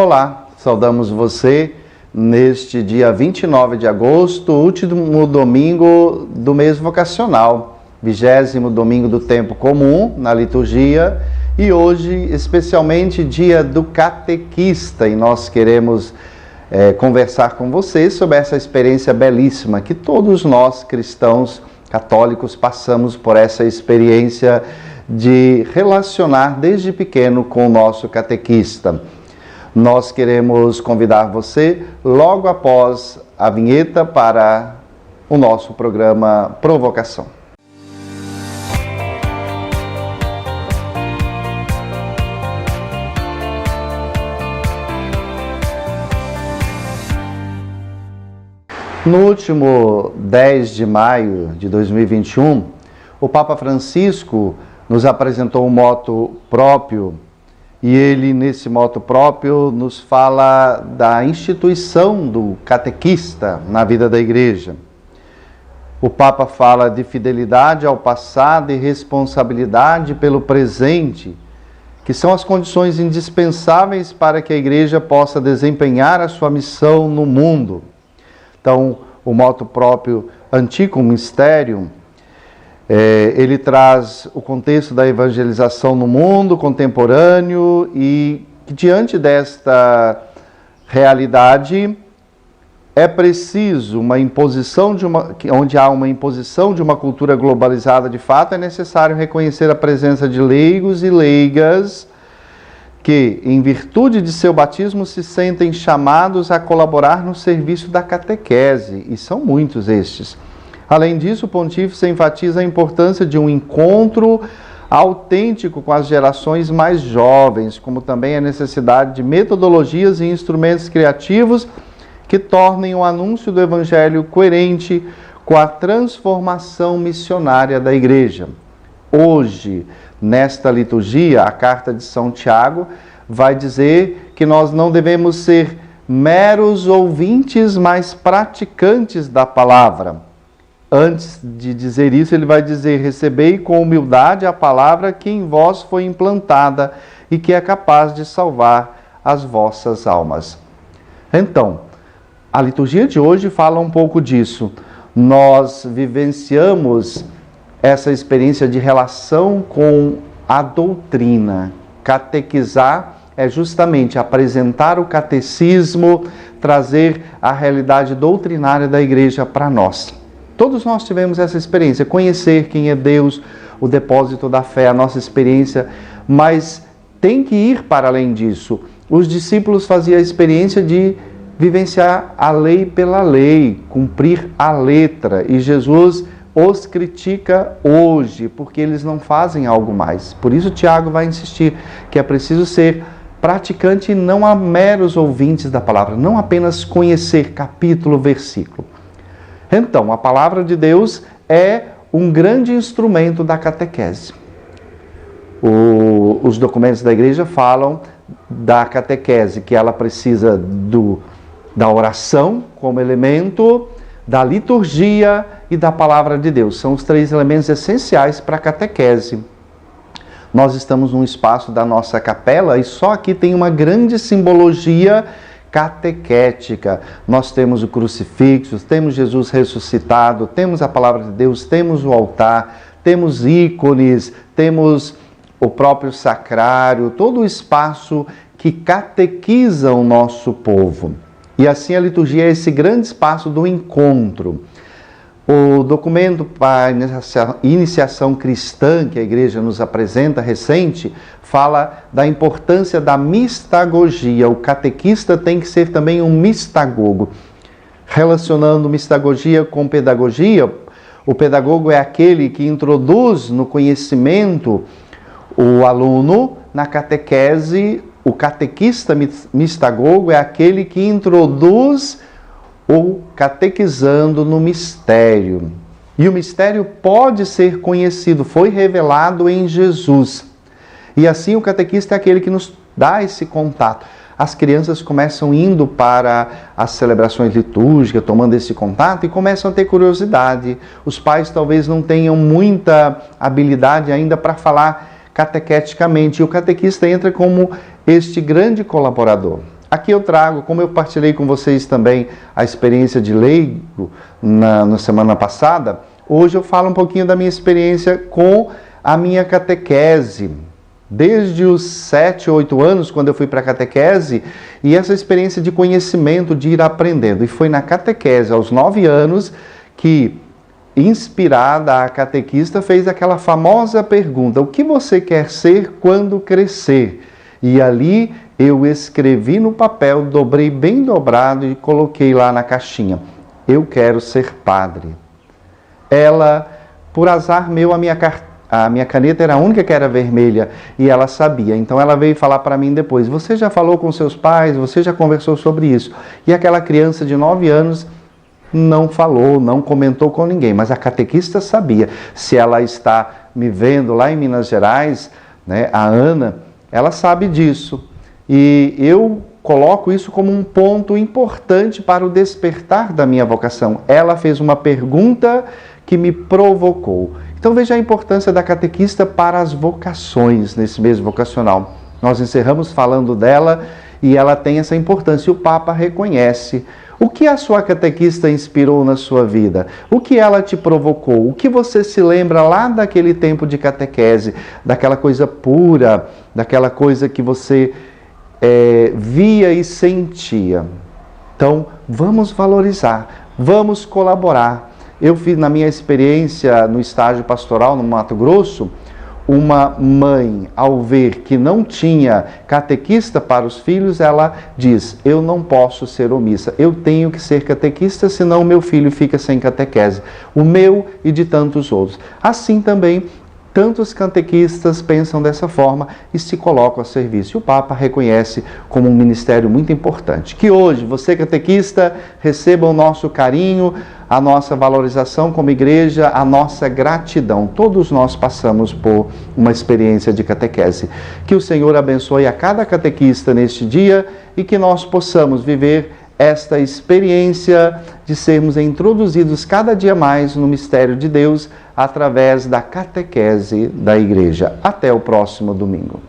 Olá, saudamos você neste dia 29 de agosto, último domingo do mês vocacional, 20º domingo do tempo comum na liturgia e hoje especialmente dia do catequista e nós queremos conversar com você sobre essa experiência belíssima que todos nós cristãos católicos passamos por essa experiência de relacionar desde pequeno com o nosso catequista. Nós queremos convidar você logo após a vinheta para o nosso programa Provocação. No último 10 de maio de 2021, o Papa Francisco nos apresentou um moto próprio e ele, nesse moto próprio, nos fala da instituição do catequista na vida da igreja. O Papa fala de fidelidade ao passado e responsabilidade pelo presente, que são as condições indispensáveis para que a igreja possa desempenhar a sua missão no mundo. Então, o moto próprio Antiquum Mysterium, ele traz o contexto da evangelização no mundo contemporâneo e diante desta realidade é preciso uma imposição onde há uma imposição de uma cultura globalizada de fato, é necessário reconhecer a presença de leigos e leigas que, em virtude de seu batismo, se sentem chamados a colaborar no serviço da catequese, e são muitos estes. Além disso, o pontífice enfatiza a importância de um encontro autêntico com as gerações mais jovens, como também a necessidade de metodologias e instrumentos criativos que tornem o anúncio do Evangelho coerente com a transformação missionária da Igreja. Hoje, nesta liturgia, a carta de São Tiago vai dizer que nós não devemos ser meros ouvintes, mas praticantes da palavra. Antes de dizer isso, ele vai dizer: recebei com humildade a palavra que em vós foi implantada e que é capaz de salvar as vossas almas. Então, a liturgia de hoje fala um pouco disso. Nós vivenciamos essa experiência de relação com a doutrina. Catequizar é justamente apresentar o catecismo, trazer a realidade doutrinária da igreja para nós. Todos nós tivemos essa experiência, conhecer quem é Deus, o depósito da fé, a nossa experiência, mas tem que ir para além disso. Os discípulos faziam a experiência de vivenciar a lei pela lei, cumprir a letra, e Jesus os critica hoje, porque eles não fazem algo mais. Por isso Tiago vai insistir que é preciso ser praticante e não a meros ouvintes da palavra, não apenas conhecer capítulo, versículo. Então, a palavra de Deus é um grande instrumento da catequese. Os documentos da igreja falam da catequese, que ela precisa da oração como elemento, da liturgia e da palavra de Deus. São os três elementos essenciais para a catequese. Nós estamos num espaço da nossa capela e só aqui tem uma grande simbologia catequética. Nós temos o crucifixo, temos Jesus ressuscitado, temos a palavra de Deus, temos o altar, temos ícones, temos o próprio sacrário, todo o espaço que catequiza o nosso povo. E assim a liturgia é esse grande espaço do encontro. O documento para a iniciação cristã que a igreja nos apresenta recente fala da importância da mistagogia. O catequista tem que ser também um mistagogo. Relacionando mistagogia com pedagogia, o pedagogo é aquele que introduz no conhecimento o aluno na catequese. O catequista mistagogo é aquele que introduz ou catequizando no mistério. E o mistério pode ser conhecido, foi revelado em Jesus. E assim o catequista é aquele que nos dá esse contato. As crianças começam indo para as celebrações litúrgicas, tomando esse contato e começam a ter curiosidade. Os pais talvez não tenham muita habilidade ainda para falar catequeticamente. E o catequista entra como este grande colaborador. Aqui eu trago, como eu partilhei com vocês também a experiência de leigo na semana passada, hoje eu falo um pouquinho da minha experiência com a minha catequese. Desde os 7, 8 anos, quando eu fui para a catequese, e essa experiência de conhecimento, de ir aprendendo. E foi na catequese, aos 9 anos, que, inspirada, a catequista fez aquela famosa pergunta: o que você quer ser quando crescer? E ali eu escrevi no papel, dobrei bem dobrado e coloquei lá na caixinha: eu quero ser padre. Ela, por azar meu, a minha caneta era a única que era vermelha e ela sabia. Então ela veio falar para mim depois: você já falou com seus pais? Você já conversou sobre isso? E aquela criança de 9 anos não falou, não comentou com ninguém, mas a catequista sabia. Se ela está me vendo lá em Minas Gerais, né, a Ana, ela sabe disso. E eu coloco isso como um ponto importante para o despertar da minha vocação. Ela fez uma pergunta que me provocou. Então veja a importância da catequista para as vocações nesse mês vocacional. Nós encerramos falando dela e ela tem essa importância. E o Papa reconhece. O que a sua catequista inspirou na sua vida? O que ela te provocou? O que você se lembra lá daquele tempo de catequese? Daquela coisa pura, daquela coisa que você via e sentia. Então, vamos valorizar, vamos colaborar. Eu fiz, na minha experiência no estágio pastoral no Mato Grosso, uma mãe, ao ver que não tinha catequista para os filhos, ela diz: eu não posso ser omissa, eu tenho que ser catequista, senão meu filho fica sem catequese, o meu e de tantos outros. Assim também, tantos catequistas pensam dessa forma e se colocam a serviço. E o Papa reconhece como um ministério muito importante. Que hoje, você catequista, receba o nosso carinho, a nossa valorização como igreja, a nossa gratidão. Todos nós passamos por uma experiência de catequese. Que o Senhor abençoe a cada catequista neste dia e que nós possamos viver esta experiência de sermos introduzidos cada dia mais no mistério de Deus através da catequese da igreja. Até o próximo domingo.